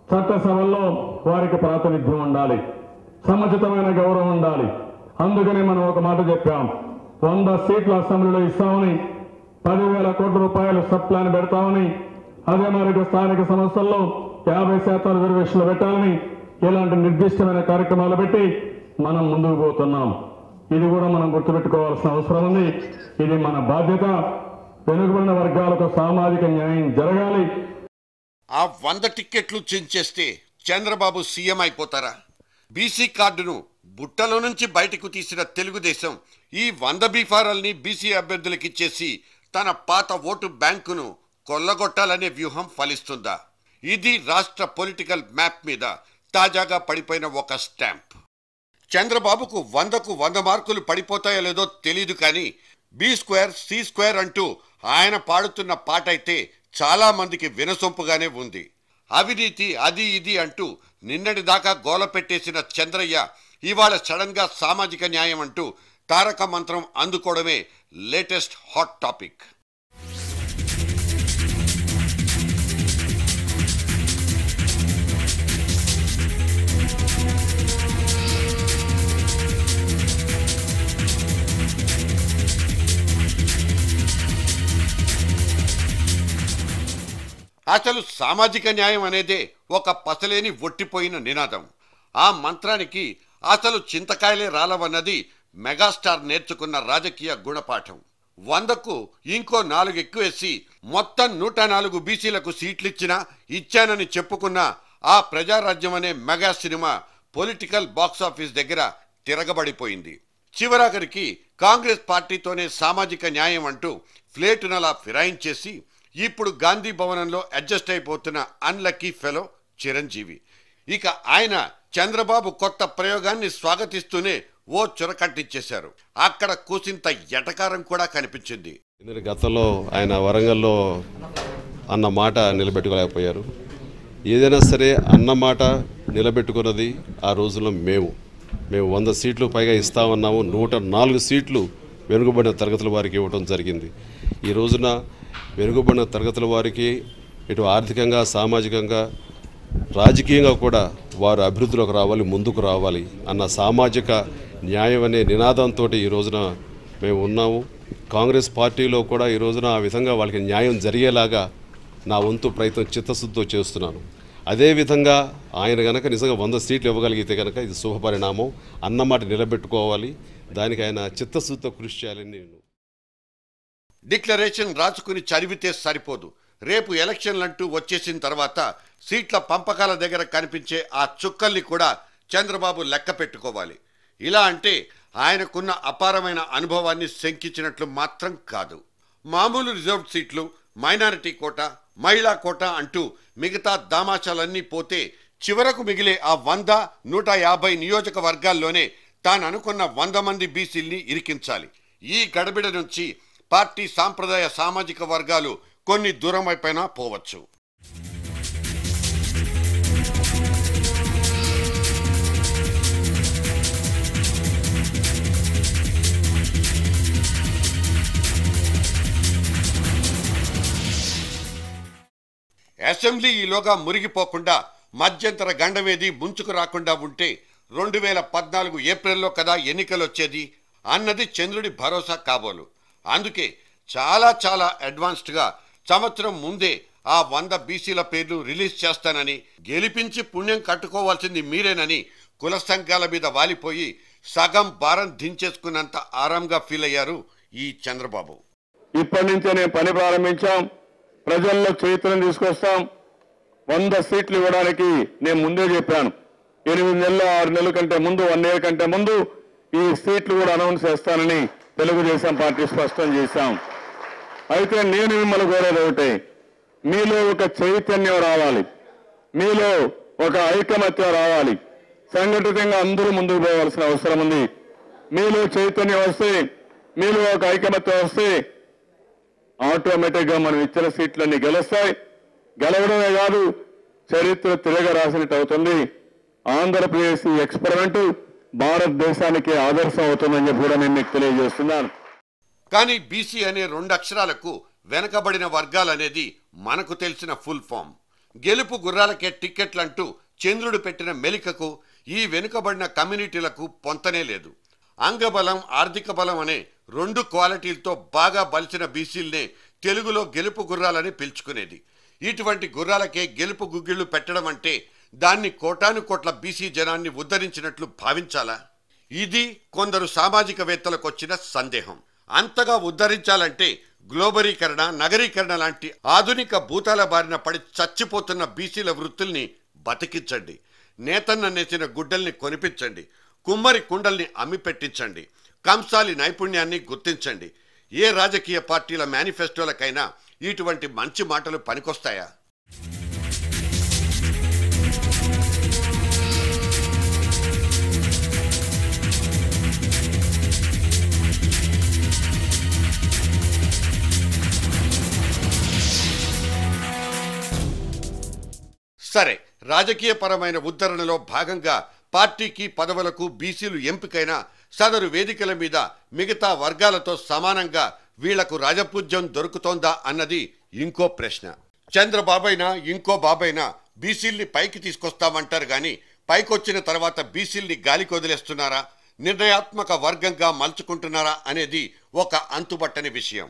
చట్టసభల్లో వారికి ప్రాతినిధ్యం ఉండాలి, సముచితమైన గౌరవం ఉండాలి. అందుకని మనం ఒక మాట చెప్పాం, 100 సీట్ల అసెంబ్లీలో ఇస్తామని, 10,000 కోట్ల రూపాయలు సబ్ ప్లాన్ పెడతామని, అదే మరి స్థానిక సంస్థల్లో 50% రిజర్వేషన్లు పెట్టాలని, ఇలాంటి నిర్దిష్టమైన కార్యక్రమాలు పెట్టి మనం ముందుకు పోతున్నాం. ఇది కూడా మనం గుర్తుపెట్టుకోవాల్సిన అవసరం ఉంది. ఇది మన బాధ్యత. వెనుకబడిన వర్గాలకు సామాజిక న్యాయం జరగాలి. ఆ 100 టిక్కెట్లు చించేస్తే చంద్రబాబు సీఎం అయిపోతారా? బీసీ కార్డును బుట్టలో నుంచి బయటకు తీసిన తెలుగుదేశం ఈ 100 బీఫారాల్ని బీసీ అభ్యర్థులకు ఇచ్చేసి తన పాత ఓటు బ్యాంకును కొల్లగొట్టాలనే వ్యూహం ఫలిస్తుందా? ఇది రాష్ట్ర పొలిటికల్ మ్యాప్ మీద తాజాగా పడిపోయిన ఒక స్టాంప్. చంద్రబాబుకు 100కు 100 మార్కులు పడిపోతాయో లేదో తెలీదు, కానీ B² C² అంటూ ఆయన పాడుతున్న పాట అయితే చాలా మందికి వినసొంపుగానే ఉంది. అవినీతి అది ఇది అంటూ నిన్నటి దాకా గోల పెట్టేసిన చంద్రయ్య ఇవాళ సడన్ గా సామాజిక న్యాయం అంటూ తారక మంత్రం అందుకోవడమే లేటెస్ట్ హాట్ టాపిక్. అసలు సామాజిక న్యాయం అనేదే ఒక పసలేని ఒట్టిపోయిన నినాదం. ఆ మంత్రానికి అసలు చింతకాయలే రాలవన్నది మెగాస్టార్ నేర్చుకున్న రాజకీయ గుణపాఠం. 100కు ఇంకో 4 ఎక్కువేసి మొత్తం 104 బీసీలకు సీట్లిచ్చినా ఇచ్చానని చెప్పుకున్న ఆ ప్రజారాజ్యం అనే మెగా సినిమా పొలిటికల్ బాక్సాఫీస్ దగ్గర తిరగబడిపోయింది. చివరాఖరికి కాంగ్రెస్ పార్టీతోనే సామాజిక న్యాయం అంటూ ఫ్లేటునలా ఫిరాయించేసి ఇప్పుడు గాంధీ భవనంలో అడ్జస్ట్ అయిపోతున్న అన్లక్కీ ఫెలో చిరంజీవి. ఇక ఆయన చంద్రబాబు కొత్త ప్రయోగాన్ని స్వాగతిస్తూనే ఓ చురకట్టిచ్చేశారు. అక్కడ కూసింత ఎటకారం కూడా కనిపించింది. గతంలో ఆయన వరంగల్లో అన్న మాట నిలబెట్టుకోలేకపోయారు. ఏదైనా సరే అన్న మాట నిలబెట్టుకున్నది ఆ రోజుల్లో మేము 100 సీట్లు పైగా ఇస్తామన్నాము. 104 సీట్లు వెనుకబడిన తరగతుల వారికి ఇవ్వడం జరిగింది. ఈ రోజున వెనుకబడిన తరగతుల వారికి ఇటు ఆర్థికంగా, సామాజికంగా, రాజకీయంగా కూడా వారు అభివృద్ధిలోకి రావాలి, ముందుకు రావాలి అన్న సామాజిక న్యాయం అనే నినాదంతో ఈ రోజున మేము ఉన్నాము. కాంగ్రెస్ పార్టీలో కూడా ఈ రోజున ఆ విధంగా వాళ్ళకి న్యాయం జరిగేలాగా నా వంతు ప్రయత్నం చిత్తశుద్ధితో చేస్తున్నాను. అదేవిధంగా ఆయన కనుక నిజంగా 100 సీట్లు ఇవ్వగలిగితే కనుక ఇది శుభపరిణామం. అన్నమాట నిలబెట్టుకోవాలి, దానికి ఆయన చిత్తశుద్ధితో కృషి చేయాలని నేను. డిక్లరేషన్ రాసుకుని చదివితే సరిపోదు. రేపు ఎలక్షన్లంటూ వచ్చేసిన తర్వాత సీట్ల పంపకాల దగ్గర కనిపించే ఆ చుక్కల్ని కూడా చంద్రబాబు లెక్క పెట్టుకోవాలి. ఇలా అంటే ఆయనకున్న అపారమైన అనుభవాన్ని శంకించినట్లు మాత్రం కాదు. మామూలు రిజర్వ్ సీట్లు, మైనారిటీ కోట, మహిళా కోట అంటూ మిగతా దామాషాలన్నీ పోతే చివరకు మిగిలే ఆ 100, 150 నియోజకవర్గాల్లోనే తాను అనుకున్న 100 మంది బీసీల్ని ఇరికించాలి. ఈ గడబిడ నుంచి పార్టీ సాంప్రదాయ సామాజిక వర్గాలు కొన్ని దూరం వైపైనా పోవచ్చు. అసెంబ్లీ ఈలోగా మురిగిపోకుండా మధ్యంతర గండమేది ముంచుకు రాకుండా ఉంటే 2014 ఏప్రిల్లో కదా ఎన్నికలొచ్చేది అన్నది చంద్రుడి భరోసా కాబోలు. అందుకే చాలా చాలా అడ్వాన్స్డ్గా సంవత్సరం ముందే ఆ 100 బీసీల పేర్లు రిలీజ్ చేస్తానని, గెలిపించి పుణ్యం కట్టుకోవాల్సింది మీరేనని కుల సంఘాల మీద వాలిపోయి సగం భారం దించేసుకున్నంత ఆరాంగా ఫీల్ అయ్యారు ఈ చంద్రబాబు. ఇప్పటి నుంచే నేను పని ప్రారంభించాం, ప్రజల్లో చైతన్యం తీసుకొస్తాం. 100 సీట్లు ఇవ్వడానికి నేను ముందే చెప్పాను. 8 నెలలు 6 నెలల కంటే ముందు, 1 ఇయర్ కంటే ముందు ఈ సీట్లు కూడా అనౌన్స్ చేస్తానని తెలుగుదేశం పార్టీ స్పష్టం చేశాం. అయితే నేను మిమ్మల్ని కోరేది ఒకటే, మీలో ఒక చైతన్యం రావాలి, మీలో ఒక ఐకమత్యం రావాలి. సంఘటితంగా అందరూ ముందుకు పోవాల్సిన అవసరం ఉంది. మీలో చైతన్యం వస్తే, మీలో ఒక ఐకమత్యం వస్తే ఆటోమేటిక్గా మనం ఇచ్చిన సీట్లన్నీ గెలుస్తాయి. గెలవడమే కాదు, చరిత్ర తిరగ రాసినట్టు అవుతుంది. ఆంధ్రప్రదేశ్ ఎక్స్పెరిమెంట్ భారతదేశానికి ఆదర్శం అవుతుందని చెప్పి కూడా నేను మీకు తెలియజేస్తున్నాను. కానీ బీసీ అనే 2 అక్షరాలకు వెనకబడిన వర్గాలనేది మనకు తెలిసిన ఫుల్ ఫామ్. గెలుపు గుర్రాలకే టిక్కెట్లంటూ చంద్రుడు పెట్టిన మెలికకు ఈ వెనుకబడిన కమ్యూనిటీలకు పొంతనే లేదు. అంగబలం, ఆర్థిక బలం అనే 2 క్వాలిటీలతో బాగా బలిసిన బీసీలనే తెలుగులో గెలుపు గుర్రాలని పిలుచుకునేది. ఇటువంటి గుర్రాలకే గెలుపు గుగ్గిళ్లు పెట్టడం అంటే దాన్ని కోటాను కోట్ల బీసీ జనాన్ని ఉద్ధరించినట్లు భావించాలా? ఇది కొందరు సామాజికవేత్తలకు వచ్చిన సందేహం. అంతగా ఉద్ధరించాలంటే గ్లోబరీకరణ, నగరీకరణ లాంటి ఆధునిక భూతాల బారిన పడి చచ్చిపోతున్న బీసీల వృత్తుల్ని బతికించండి. నేతన్న నేసిన గుడ్డల్ని కొనిపించండి. కుమ్మరి కుండల్ని అమ్మి పెట్టించండి. కంసాలి నైపుణ్యాన్ని గుర్తించండి. ఏ రాజకీయ పార్టీల మేనిఫెస్టోలకైనా ఇటువంటి మంచి మాటలు పనికొస్తాయా? సరే, రాజకీయపరమైన ఉద్ధరణలో భాగంగా పార్టీకి పదవులకు బీసీలు ఎంపికైన సదరు వేదికల మీద మిగతా వర్గాలతో సమానంగా వీళ్లకు రాజపూజ్యం దొరుకుతోందా అన్నది ఇంకో ప్రశ్న. చంద్రబాబైనా ఇంకో బాబైనా బీసీల్ని పైకి తీసుకొస్తామంటారు గాని పైకొచ్చిన తర్వాత బీసీల్ని గాలికి వదిలేస్తున్నారా, నిర్ణయాత్మక వర్గంగా మలుచుకుంటున్నారా అనేది ఒక అంతుబట్టని విషయం.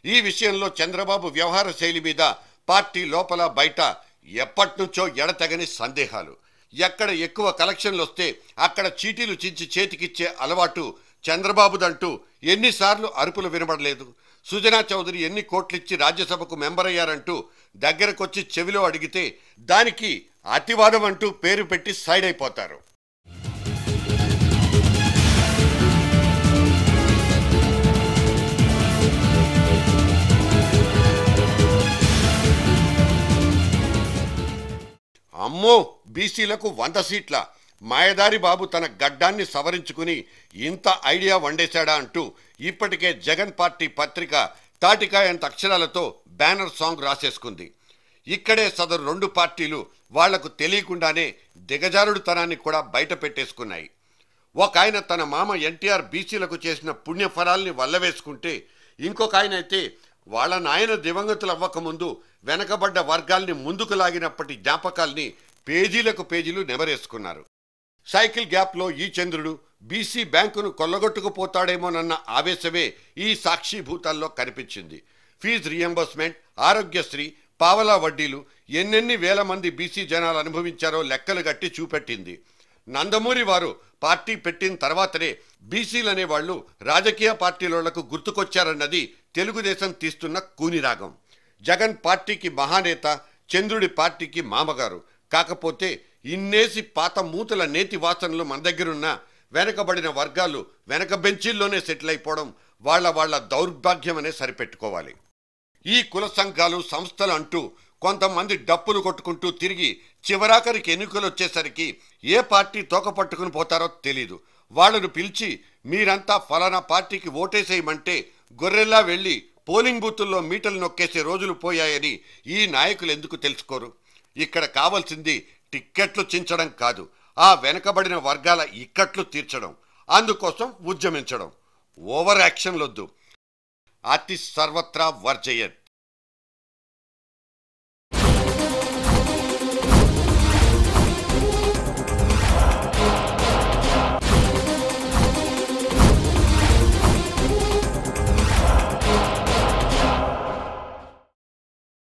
ఈ విషయంలో చంద్రబాబు వ్యవహార శైలి మీద పార్టీ లోపల బయట ఎప్పటినుంచో ఎడతెగని సందేహాలు. ఎక్కడ ఎక్కువ కలెక్షన్లు వస్తే అక్కడ చీటీలు చించి చేతికిచ్చే అలవాటు చంద్రబాబుదంటూ ఎన్నిసార్లు అరుపులు వినబడలేదు. సుజనా చౌదరి ఎన్ని కోట్లిచ్చి రాజ్యసభకు మెంబర్ అయ్యారంటూ దగ్గరకొచ్చి చెవిలో అడిగితే దానికి అతివాదం అంటూ పేరు పెట్టి సైడ్ అయిపోతారు. అమ్మో, బీసీలకు 100 సీట్ల, మాయదారి బాబు తన గడ్డాన్ని సవరించుకుని ఇంత ఐడియా వండేశాడా అంటూ ఇప్పటికే జగన్ పార్టీ పత్రిక తాటికాయంత అక్షరాలతో బ్యానర్ సాంగ్ రాసేసుకుంది. ఇక్కడే సదరు 2 పార్టీలు వాళ్లకు తెలియకుండానే దిగజారుడుతనాన్ని కూడా బయట పెట్టేసుకున్నాయి. ఒక ఆయన తన మామ ఎన్టీఆర్ బీసీలకు చేసిన పుణ్యఫలాల్ని వల్లవేసుకుంటే, ఇంకొక ఆయన అయితే వాళ్ళ నాయన దివంగతులు అవ్వకముందు వెనకబడ్డ వర్గాల్ని ముందుకు లాగినప్పటి జ్ఞాపకాల్ని పేజీలకు పేజీలు నెమరేసుకున్నారు. సైకిల్ గ్యాప్లో ఈ చంద్రుడు బీసీ బ్యాంకును కొల్లగొట్టుకుపోతాడేమోనన్న ఆవేశమే ఈ సాక్షిభూతాల్లో కనిపించింది. ఫీజు రియంబర్స్మెంట్, ఆరోగ్యశ్రీ, పావలా వడ్డీలు ఎన్నెన్ని వేల మంది బీసీ జనాలు అనుభవించారో లెక్కలు గట్టి చూపెట్టింది. నందమూరి వారు పార్టీ పెట్టిన తర్వాతనే బీసీలనే వాళ్ళు రాజకీయ పార్టీలకు గుర్తుకొచ్చారన్నది తెలుగుదేశం తీస్తున్న కూనిరాగం. జగన్ పార్టీకి మహానేత, చంద్రుడి పార్టీకి మామగారు. కాకపోతే ఇన్నేసి పాత మూతుల నేతి వాసనలు మన దగ్గరున్న వెనకబడిన వర్గాలు వెనక బెంచీల్లోనే సెటిల్ అయిపోవడం వాళ్ళ దౌర్భాగ్యమనే సరిపెట్టుకోవాలి. ఈ కుల సంఘాలు, సంస్థలు అంటూ కొంతమంది డప్పులు కొట్టుకుంటూ తిరిగి చివరాఖరికి ఎన్నికలు వచ్చేసరికి ఏ పార్టీ తోక పట్టుకుని పోతారో తెలీదు. వాళ్ళను పిలిచి మీరంతా ఫలానా పార్టీకి ఓటేసేయమంటే గొర్రెల్లా వెళ్ళి పోలింగ్ బూతుల్లో మీటలు నొక్కేసే రోజులు పోయాయని ఈ నాయకులు ఎందుకు తెలుసుకోరు? ఇక్కడ కావాల్సింది టిక్కెట్లు చించడం కాదు, ఆ వెనకబడిన వర్గాల ఇక్కట్లు తీర్చడం, అందుకోసం ఉద్యమించడం. ఓవర్ యాక్షన్లొద్దు, అతి సర్వత్రా వర్జయత్.